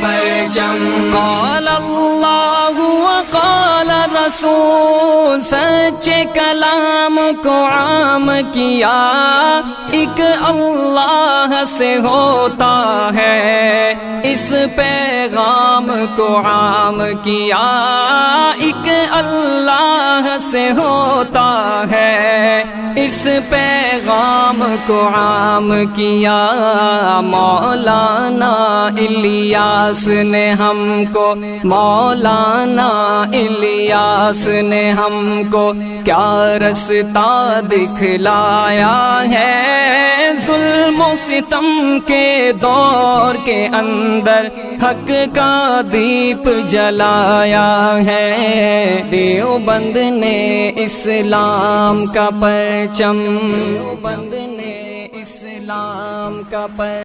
پرچم قال اللہ وقال رسول سچے کلام کو عام کیا ایک اللہ سے ہوتا ہے اس پیغام کو عام کیا ایک اللہ سے ہوتا ہے اس پیغام کو عام کیا مولانا الیاس نے ہم کو مولانا الیاس نے ہم کو کیا رستہ دکھلایا ہے ظلم و ستم کے دور کے اندر حق کا دیپ جلایا ہے دیوبند نے اسلام کا پرچم دیوبند نے اسلام کا پرچم